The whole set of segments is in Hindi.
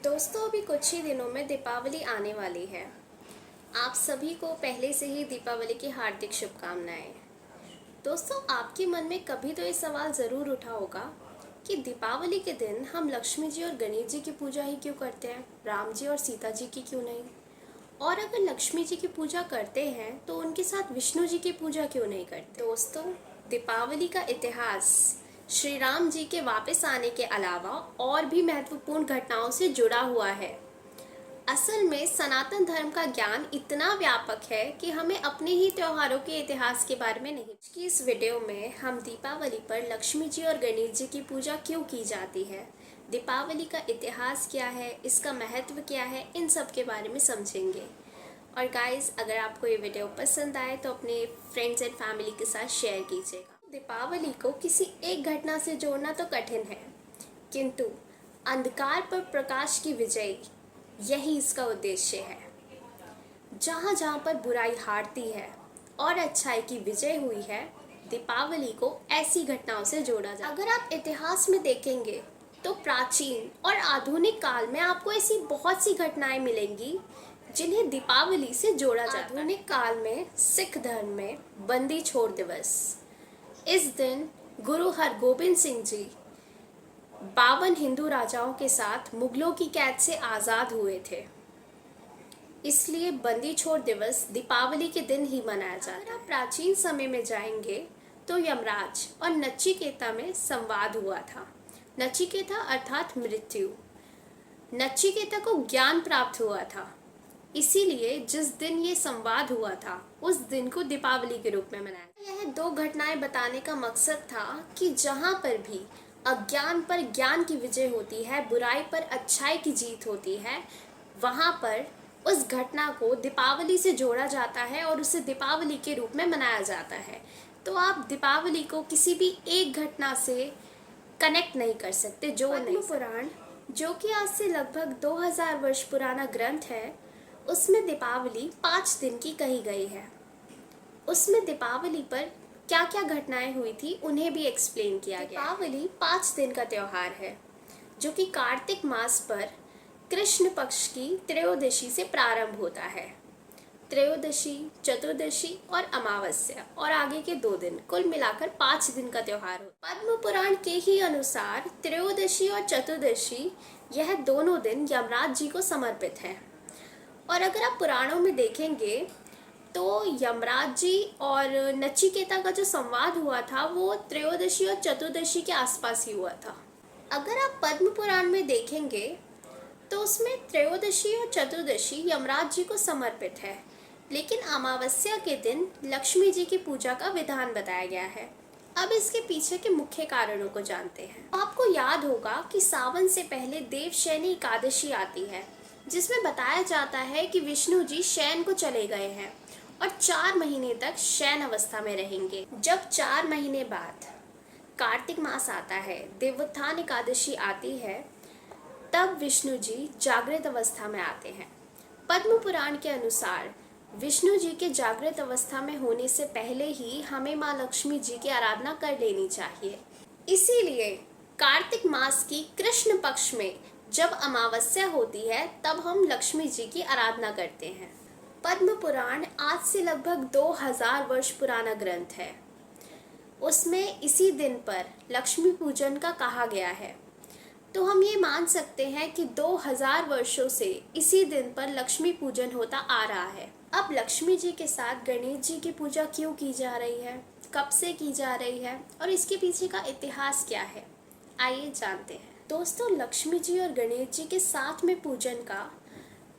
दोस्तों अभी कुछ ही दिनों में दीपावली आने वाली है। आप सभी को पहले से ही दीपावली की हार्दिक शुभकामनाएं। दोस्तों आपके मन में कभी तो ये सवाल ज़रूर उठा होगा कि दीपावली के दिन हम लक्ष्मी जी और गणेश जी की पूजा ही क्यों करते हैं, राम जी और सीता जी की क्यों नहीं। और अगर लक्ष्मी जी की पूजा करते हैं तो उनके साथ विष्णु जी की पूजा क्यों नहीं करते। दोस्तों दीपावली का इतिहास श्री राम जी के वापस आने के अलावा और भी महत्वपूर्ण घटनाओं से जुड़ा हुआ है। असल में सनातन धर्म का ज्ञान इतना व्यापक है कि हमें अपने ही त्योहारों के इतिहास के बारे में नहीं। कि इस वीडियो में हम दीपावली पर लक्ष्मी जी और गणेश जी की पूजा क्यों की जाती है, दीपावली का इतिहास क्या है, इसका महत्व क्या है, इन सब के बारे में समझेंगे। और गाइस अगर आपको ये वीडियो पसंद आए तो अपने फ्रेंड्स एंड फैमिली के साथ शेयर कीजिएगा। दीपावली को किसी एक घटना से जोड़ना तो कठिन है, किंतु अंधकार पर प्रकाश की विजय यही इसका उद्देश्य है। जहाँ जहाँ पर बुराई हारती है और अच्छाई की विजय हुई है, दीपावली को ऐसी घटनाओं से जोड़ा जाए। अगर आप इतिहास में देखेंगे तो प्राचीन और आधुनिक काल में आपको ऐसी बहुत सी घटनाएं मिलेंगी जिन्हें दीपावली से जोड़ा जाता है। आधुनिक काल में सिख धर्म में बंदी छोड़ दिवस, इस दिन गुरु हरगोबिंद सिंह जी 52 हिंदू राजाओं के साथ मुगलों की कैद से आज़ाद हुए थे, इसलिए बंदी छोड़ दिवस दीपावली के दिन ही मनाया जाता है। अगर आप प्राचीन समय में जाएंगे तो यमराज और नचिकेता में संवाद हुआ था। नचिकेता अर्थात मृत्यु, नचिकेता को ज्ञान प्राप्त हुआ था, इसीलिए जिस दिन ये संवाद हुआ था उस दिन को दीपावली के रूप में मनाया। यह दो घटनाएं बताने का मकसद था कि जहाँ पर भी अज्ञान पर ज्ञान की विजय होती है, बुराई पर अच्छाई की जीत होती है, वहाँ पर उस घटना को दीपावली से जोड़ा जाता है और उसे दीपावली के रूप में मनाया जाता है। तो आप दीपावली को किसी भी एक घटना से कनेक्ट नहीं कर सकते। जो पद्म पुराण, जो कि आज से लगभग 2000 वर्ष पुराना ग्रंथ है, उसमें दीपावली 5 दिन की कही गई है। उसमें दीपावली पर क्या क्या घटनाएं हुई थी उन्हें भी एक्सप्लेन किया गया। दीपावली 5 दिन का त्योहार है जो कि कार्तिक मास पर कृष्ण पक्ष की त्रयोदशी से प्रारंभ होता है। त्रयोदशी, चतुर्दशी और अमावस्या और आगे के 2 दिन, कुल मिलाकर 5 दिन का त्योहार होता है। पद्म पुराण के ही अनुसार त्रयोदशी और चतुर्दशी यह दोनों दिन यमराज जी को समर्पित है। और अगर आप पुराणों में देखेंगे तो यमराज जी और नचिकेता का जो संवाद हुआ था वो त्रयोदशी और चतुर्दशी के आसपास ही हुआ था। अगर आप पद्म पुराण में देखेंगे तो उसमें त्रयोदशी और चतुर्दशी यमराज जी को समर्पित है, लेकिन अमावस्या के दिन लक्ष्मी जी की पूजा का विधान बताया गया है। अब इसके पीछे के मुख्य कारणों को जानते हैं। आपको याद होगा कि सावन से पहले देवशयनी एकादशी आती है, जिसमें बताया जाता है कि विष्णु जी शयन को चले गए हैं और 4 महीने तक शयन अवस्था में रहेंगे। जब 4 महीने बाद कार्तिक मास आता है, देवोत्थान एकादशी आती है, तब विष्णु जी जागृत अवस्था में आते हैं। पद्म पुराण के अनुसार विष्णु जी के जागृत अवस्था में होने से पहले ही हमें माँ लक्ष्मी जी की आराधना कर लेनी चाहिए। इसीलिए कार्तिक मास की कृष्ण पक्ष में जब अमावस्या होती है तब हम लक्ष्मी जी की आराधना करते हैं। पद्म पुराण आज से लगभग 2000 वर्ष पुराना ग्रंथ है। उसमें इसी दिन पर लक्ष्मी पूजन का कहा गया है, तो हम ये मान सकते हैं कि 2000 वर्षों से इसी दिन पर लक्ष्मी पूजन होता आ रहा है। अब लक्ष्मी जी के साथ गणेश जी की पूजा क्यों की जा रही है, कब से की जा रही है और इसके पीछे का इतिहास क्या है, आइए जानते हैं। दोस्तों लक्ष्मी जी और गणेश जी के साथ में पूजन का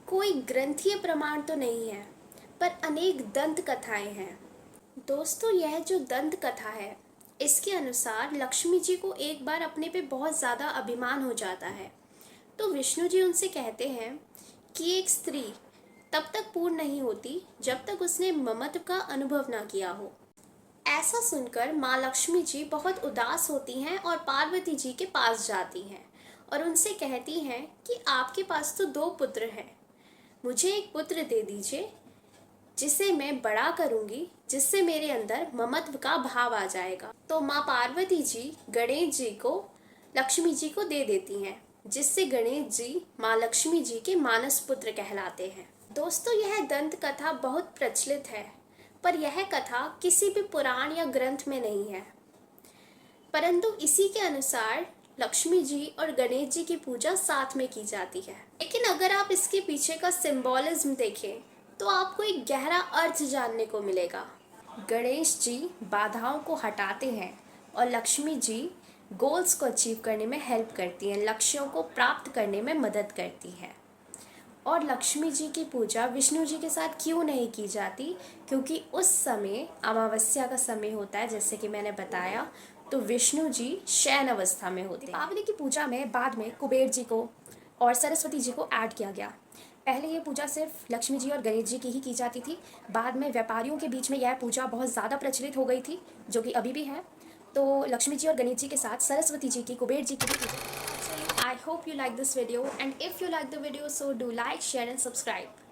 कोई ग्रंथीय प्रमाण तो नहीं है, पर अनेक दंत कथाएं हैं। दोस्तों यह जो दंत कथा है, इसके अनुसार लक्ष्मी जी को एक बार अपने पे बहुत ज़्यादा अभिमान हो जाता है, तो विष्णु जी उनसे कहते हैं कि एक स्त्री तब तक पूर्ण नहीं होती जब तक उसने ममत्व का अनुभव ना किया हो। ऐसा सुनकर माँ लक्ष्मी जी बहुत उदास होती हैं और पार्वती जी के पास जाती हैं और उनसे कहती हैं कि आपके पास तो 2 पुत्र हैं, मुझे एक पुत्र दे दीजिए जिसे मैं बड़ा करूंगी, जिससे मेरे अंदर ममत्व का भाव आ जाएगा। तो माँ पार्वती जी गणेश जी को लक्ष्मी जी को दे देती हैं, जिससे गणेश जी माँ लक्ष्मी जी के मानस पुत्र कहलाते हैं। दोस्तों, यह दंत कथा बहुत प्रचलित है, पर यह कथा किसी भी पुराण या ग्रंथ में नहीं है, परंतु इसी के अनुसार लक्ष्मी जी और गणेश जी की पूजा साथ में की जाती है। लेकिन अगर आप इसके पीछे का सिंबॉलिज्म देखें तो आपको एक गहरा अर्थ जानने को मिलेगा। गणेश जी बाधाओं को हटाते हैं और लक्ष्मी जी गोल्स को अचीव करने में हेल्प करती हैं, लक्ष्यों को प्राप्त करने में मदद करती है। और लक्ष्मी जी की पूजा विष्णु जी के साथ क्यों नहीं की जाती? क्योंकि उस समय अमावस्या का समय होता है, जैसे कि मैंने बताया, तो विष्णु जी शयन अवस्था में होते हैं। दीपावली की पूजा में बाद में कुबेर जी को और सरस्वती जी को ऐड किया गया। पहले ये पूजा सिर्फ लक्ष्मी जी और गणेश जी की ही की जाती थी। बाद में व्यापारियों के बीच में यह पूजा बहुत ज़्यादा प्रचलित हो गई थी, जो कि अभी भी है। तो लक्ष्मी जी और गणेश जी के साथ सरस्वती जी की, कुबेर जी की भी पूजा। I hope you like this video, and if you like the video, so do like, share and subscribe.